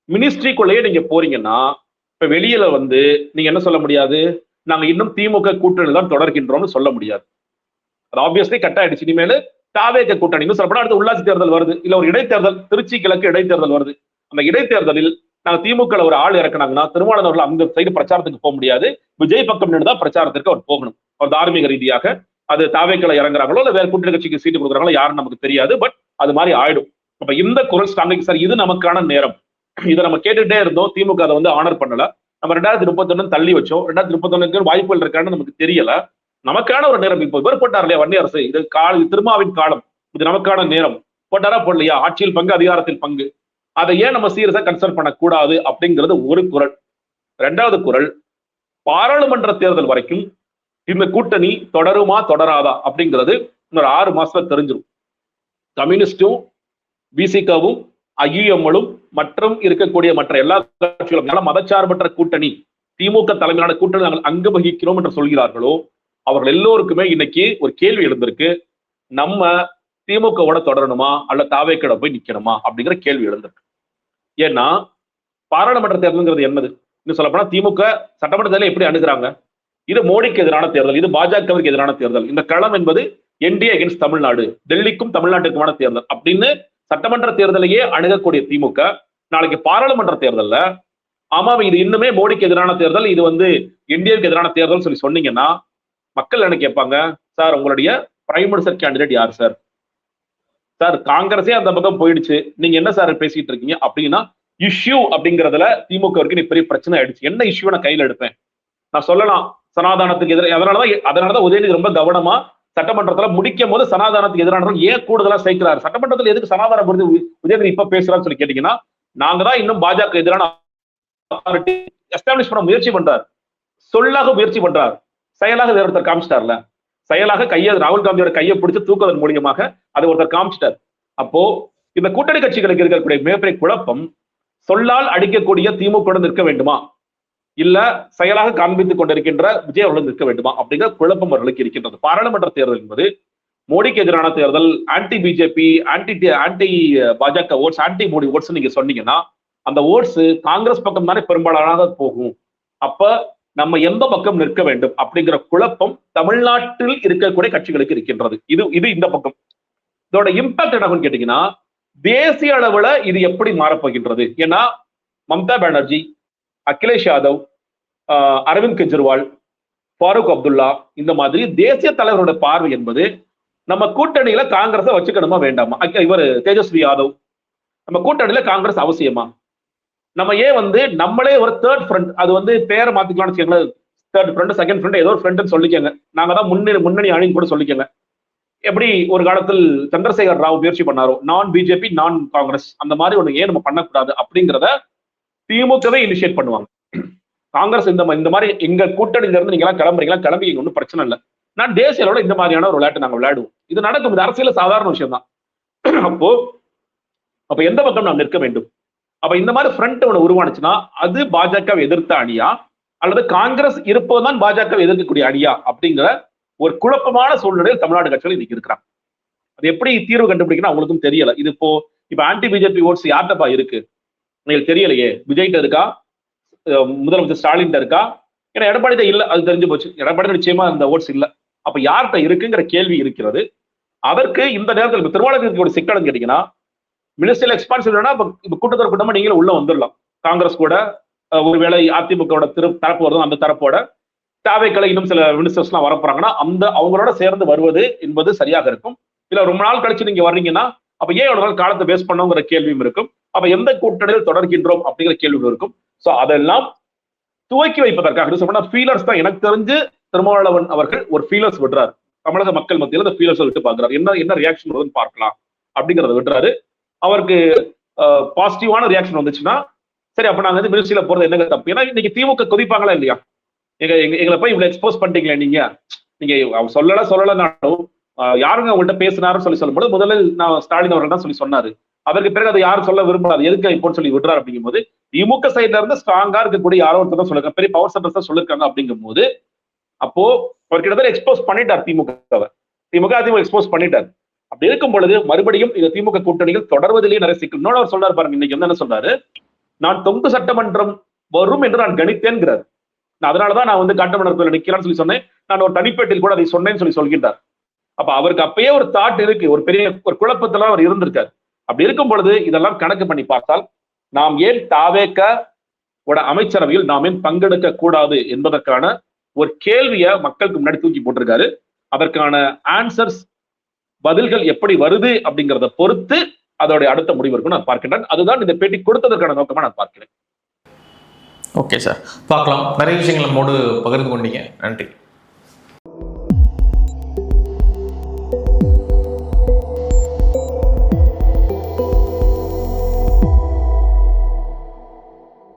மினிஸ்ட்ரிக்குள்ளேயே நீங்க போறீங்கன்னா இப்ப வெளியில வந்து நீங்க என்ன சொல்ல முடியாது, நாங்க இன்னும் திமுக கூட்டணி தான் தொடர்கின்றோம்னு சொல்ல முடியாது. அது ஆப்வியஸ்லி கட் ஆயிடுச்சு. இனிமேல் தாவேக கூட்டணி சொல்லப்பட அடுத்து உள்ளாட்சி தேர்தல் வருது, இல்ல ஒரு இடைத்தேர்தல், திருச்சி கிழக்கு இடைத்தேர்தல் வருது. அந்த இடைத்தேர்தலில் நாங்க திமுக ஒரு ஆள் இறக்குனாங்கன்னா திருமாவளவன் அவர்கள் அந்த சைடு பிரச்சாரத்துக்கு போக முடியாது, விஜய் பக்கம் நின்றுதான் பிரச்சாரத்திற்கு அவர் போகணும். அவர் தார்மீக ரீதியாக அது தாவேக்களை இறங்குறாங்களோ இல்ல வேற கூட்டணி கட்சிக்கு சீட்டு கொடுக்குறாங்களோ யாரும் நமக்கு தெரியாது. பட் அது மாதிரி ஆயிடும். அப்ப இந்த குரல் ஸ்டாண்டிங் சார் இது நமக்கான நேரம், இதை நம்ம கேட்டுட்டே இருந்தோம். திமுக அதை வந்து ஆனர் பண்ணல. நம்ம 2031 தள்ளி வச்சோம். 2031 வாய்ப்புகள் இருக்கான்னு நமக்கு தெரியல. நமக்கான ஒரு நேரம் இப்போ இவர் போட்டார் இல்லையா வன்னி அரசு, இது திருமாவின் காலம், இது நமக்கான நேரம் போட்டாரா போடலையா, ஆட்சியில் பங்கு அதிகாரத்தில் பங்கு, அதை ஏன் நம்ம சீரியஸா கன்சிடர் பண்ணக்கூடாது அப்படிங்கிறது ஒரு குரல். 2வது குரல், பாராளுமன்ற தேர்தல் வரைக்கும் இந்த கூட்டணி தொடருமா தொடராதா அப்படிங்கிறது இன்னொரு 6 மாசத்துல தெரிஞ்சிடும். கம்யூனிஸ்டும் பிசிகவும் ஐயுஎம்எலும் மற்றும் இருக்கக்கூடிய மற்ற எல்லா கட்சிகளும் மதச்சார்பற்ற கூட்டணி திமுக தலைமையிலான கூட்டணி நாங்கள் அங்கு வகிக்கிறோம் என்று சொல்கிறார்களோ அவர்கள் எல்லோருக்குமே இன்னைக்கு ஒரு கேள்வி எழுந்திருக்கு. நம்ம திமுகவோட தொடரணுமா அல்ல தாவேக்கோட போய் நிக்கணுமா அப்படிங்கிற கேள்வி எழுந்திருக்கு. ஏன்னா பாராளுமன்ற தேர்தல்ங்கிறது என்னது? இன்னும் சொல்ல போனா திமுக சட்டமன்ற தேர்தலை எப்படி அணுகிறாங்க? இது மோடிக்கு எதிரான தேர்தல், இது பாஜகவுக்கு எதிரான தேர்தல். இந்த களம் என்பது என்டிஏ அகேன்ஸ்ட் தமிழ்நாடு, டெல்லிக்கும் தமிழ்நாட்டுக்குமான தேர்தல் அப்படின்னு சட்டமன்ற தேர்தலையே அணுகக்கூடிய திமுக நாளைக்கு பாராளுமன்ற தேர்தல்ல ஆமா இது இன்னுமே மோடிக்கு எதிரான தேர்தல், இது என்டிஏக்கு எதிரான தேர்தல் சொல்லி சொன்னீங்கன்னா மக்கள் என்ன கேட்பாங்க? சார் உங்களுடைய பிரைம் மினிஸ்டர் கேண்டிடேட் யார் சார்? சார் காங்கிரஸே அந்த பக்கம் போயிடுச்சு, நீங்க என்ன சார் பேசிட்டு இருக்கீங்க அப்படின்னா இஷ்யூ அப்படிங்கறதுல திமுக நீ பெரிய பிரச்சனை ஆயிடுச்சு. என்ன இஷ்யூ நான் கையில எடுப்பேன்? நான் சொல்லலாம் சனாதானத்துக்கு எதிராக. அதனாலதான் உதயநிதி ரொம்ப கவனமா சட்டமன்றத்துல முடிக்கும் போது சனாதானத்துக்கு எதிரான ஏன் கூடுதலா சேர்க்கிறாரு. சட்டமன்றத்தில் எதுக்கு சனாதானம் குறித்து உதயநிதி இப்ப பேசுறான்னு சொல்லி கேட்டீங்கன்னா நாங்க தான் இன்னும் பாஜக எதிரான எஸ்டாப்ளிஷ் பண்ண முயற்சி பண்றாரு, சொல்லாக முயற்சி பண்றாரு, செயலாக வேற ஒருத்தர் காமிச்சிட்டார்ல. செயலாக ராகுல் காந்தியோட கையை பிடிச்சு தூக்குவதன் மூலியமாக அதை ஒருத்தர் காமிச்சிட்டார். அப்போ இந்த கூட்டணி கட்சிகளுக்கு இருக்கக்கூடிய மிகப்பெரிய குழப்பம், சொல்லால் அடிக்கக்கூடிய திமுக நிற்க வேண்டுமா இல்ல செயலாக காண்பித்துக் கொண்டிருக்கின்ற விஜய் அவர்கள் நிற்க வேண்டுமா அப்படிங்கிற குழப்பம் அவர்களுக்கு இருக்கின்றது. பாராளுமன்ற தேர்தல் என்பது மோடிக்கு எதிரான தேர்தல், ஆன்டி பிஜேபி, ஆன்டி பாஜக ஓட்ஸ், ஆன்டி மோடி ஓட்ஸ் நீங்க சொன்னீங்கன்னா அந்த ஓட்ஸ் காங்கிரஸ் பக்கம் தானே பெரும்பாலானதாக போகும். அப்ப நம்ம எந்த பக்கம் நிற்க வேண்டும் அப்படிங்கிற குழப்பம் தமிழ்நாட்டில் இருக்கக்கூடிய கட்சிகளுக்கு இருக்கின்றது. இது இந்த பக்கம். இதோட இம்பாக்ட் என்னன்னு கேட்டீங்கன்னா தேசிய அளவுல இது எப்படி மாறப்போகின்றது? ஏன்னா மம்தா பானர்ஜி, அகிலேஷ் யாதவ், அரவிந்த் கெஜ்ரிவால், ஃபாரூக் அப்துல்லா இந்த மாதிரி தேசிய தலைவரோட பார்வை என்பது நம்ம கூட்டணியில காங்கிரஸை வச்சுக்கணுமா வேண்டாமா? இவர் தேஜஸ்வி யாதவ், நம்ம கூட்டணியில காங்கிரஸ் அவசியமா? நம்ம ஏன் நம்மளே ஒரு தேர்ட் ஃப்ரண்ட், அது பேரை மாத்திக்கலாம்னு வச்சுக்கோங்களேன், தேர்ட் ஃப்ரண்ட், செகண்ட் ஃப்ரண்ட், ஏதோ ஒரு ஃப்ரண்ட்னு சொல்லிக்கோங்க. நாங்க தான் முன்னணி அணின்னு கூட சொல்லிக்கோங்க. எப்படி ஒரு காலத்தில் சந்திரசேகர் ராவ் முயற்சி பண்ணாரோ, நான் பிஜேபி நான் காங்கிரஸ், அந்த மாதிரி ஒண்ணு ஏன் நம்ம பண்ணக்கூடாது அப்படிங்கிறத திமுகவே இனிஷியேட் பண்ணுவாங்க. காங்கிரஸ் இந்த மாதிரி எங்க கூட்டணியில இருந்து நீங்க எல்லாம் கிளம்புறீங்களா, கிளம்பிங்க, ஒன்றும் பிரச்சனை இல்லை. நான் தேசிய அளவுல இந்த மாதிரியான ஒரு விளையாட்டு நாங்க விளையாடுவோம். இது நடக்கும், இது அரசியல சாதாரண விஷயம் தான். அப்ப எந்த பக்கம் நாம் நிற்க வேண்டும்? அப்ப இந்த மாதிரி ஃப்ரண்ட் ஒன்று உருவானுச்சுன்னா அது பாஜகவை எதிர்த்த அணியா அல்லது காங்கிரஸ் இருப்பதுதான் பாஜகவை எதிர்க்கக்கூடிய அணியா அப்படிங்கிற ஒரு குழப்பமான சூழ்நிலையில் தமிழ்நாடு கட்சிகள் இன்னைக்கு இருக்கிறாங்க. அது எப்படி தீர்வு கண்டுபிடிக்கணும் அவங்களுக்கும் தெரியல. இது இப்ப ஆன்டி பிஜேபி ஓட்ஸ் யார்கிட்டப்பா இருக்கு உங்களுக்கு தெரியலையே. விஜய்கிட்ட இருக்கா, முதலமைச்சர் ஸ்டாலின் இருக்கா? ஏன்னா எடப்பாடி இல்ல, அது தெரிஞ்சு போச்சு. எடப்பாடி நிச்சயமா அந்த ஓட்ஸ் இல்ல. அப்ப யார்கிட்ட இருக்குங்கிற கேள்வி இருக்கிறது. அதற்கு இந்த நேரத்தில் திருவாளருக்கு ஒரு சிக்கல் கேட்டீங்கன்னா மினிஸ்ட்ரியல் எக்ஸ்பான்சிவ் இப்ப கூட்டத்தொடர் கூட்டமா நீங்களும் உள்ள வந்துடலாம். காங்கிரஸ் கூட ஒருவேளை அதிமுக தரப்பு வருதும், அந்த தரப்போட தேவைகளை இன்னும் சில மினிஸ்டர்ஸ் எல்லாம் வரப்போறாங்கன்னா அவங்களோட சேர்ந்து வருவது என்பது சரியாக இருக்கும். இல்ல ரொம்ப நாள் கழிச்சு நீங்க வர்றீங்கன்னா அப்ப ஏன் எவ்வளவு நாள் காலத்தை வேஸ்ட் பண்ணுங்கிற கேள்வியும் இருக்கும். அப்ப எந்த கூட்டணியில் தொடர்கின்றோம் அப்படிங்கிற கேள்வியும் இருக்கும். சோ அதெல்லாம் துவக்கி வைப்பதற்காக ஃபீலர்ஸ் தான். எனக்கு தெரிஞ்சு திருமாவளவன் அவர்கள் ஒரு ஃபீலர்ஸ் விடுறாரு. தமிழக மக்கள் மத்தியில் அந்த ஃபீலர்ஸ் விட்டு பாக்குறாரு, என்ன ரியாக்ஷன் வருதுன்னு பார்க்கலாம் அப்படிங்கறத விடுறாரு. அவருக்கு பாசிட்டிவான ரியாக்ஷன் வந்துச்சுன்னா சரி, அப்ப நாங்க மினிஸ்ட்ரியில போறது என்ன தப்பு? ஏன்னா இன்னைக்கு திமுக கொதிப்பாங்களா இல்லையா? எங்களை போய் இவ்வளவு எக்ஸ்போஸ் பண்ணிட்டீங்களே நீங்க சொல்லலனாலும் யாருங்க அவங்கள்ட்ட பேசினாருன்னு சொல்லும்போது முதலில் நான் ஸ்டாலின் அவர்கள் தான் சொல்லி சொன்னாரு. அதற்கு பிறகு அதை யாரும் சொல்ல விரும்பாது, எதுக்கு இப்போன்னு சொல்லி விடுறாரு. அப்படிங்கும் போது திமுக சைட்ல இருந்து ஸ்ட்ராங்கா இருக்கக்கூடிய யாரோ ஒருத்தர் தான் சொல்லிருக்காங்க, பெரிய பவர் சென்டர்ஸ் தான் சொல்லிருக்காங்க. அப்படிங்கும் போது அப்போ அவர் கிட்டத்தட்ட எக்ஸ்போஸ் பண்ணிட்டார் திமுக அதிமுக எக்ஸ்போஸ் பண்ணிட்டார். அப்படி இருக்கும் பொழுது மறுபடியும் இந்த திமுக கூட்டணிகள் தொடர்வதிலேயே நிறைய சிக்கல். இன்னொரு அவர் சொல்றாரு பாருங்க, இன்னைக்கு என்ன சொல்றாரு, நான் தொங்கு சட்டமன்றம் வரும் என்று நான் கணித்தேன்கிறார். அதனாலதான் நான் காட்டுமன்னர் நிக்கிறான்னு சொல்லி சொன்னேன், நான் ஒரு தனிப்பேட்டில் கூட அதை சொன்னேன்னு சொல்லி சொல்கின்றார். அப்ப அவருக்கு அப்பயே ஒரு தாட் இருக்கு, ஒரு பெரிய ஒரு குழப்பத்துல அவர் இருந்திருக்காரு. அப்படி இருக்கும் பொழுது இதெல்லாம் கணக்கு பண்ணி பார்த்தால் நாம் ஏன் தாவேக அமைச்சரவையில் நாம் ஏன் பங்கெடுக்க கூடாது என்பதற்கான ஒரு கேள்வியை மக்களுக்கு முன்னாடி தூக்கி போட்டிருக்காரு. அதற்கான ஆன்சர்ஸ், பதில்கள் எப்படி வருது அப்படிங்கிறத பொறுத்து அதோட அடுத்த முடிவு இருக்கும் நான் பார்க்கின்றேன். அதுதான் இந்த பேட்டி கொடுத்ததற்கான நோக்கமா நான் பார்க்கிறேன். ஓகே சார், பார்க்கலாம். நிறைய விஷயங்கள் நம்மோடு பகிர்ந்து கொண்டீங்க. நன்றி.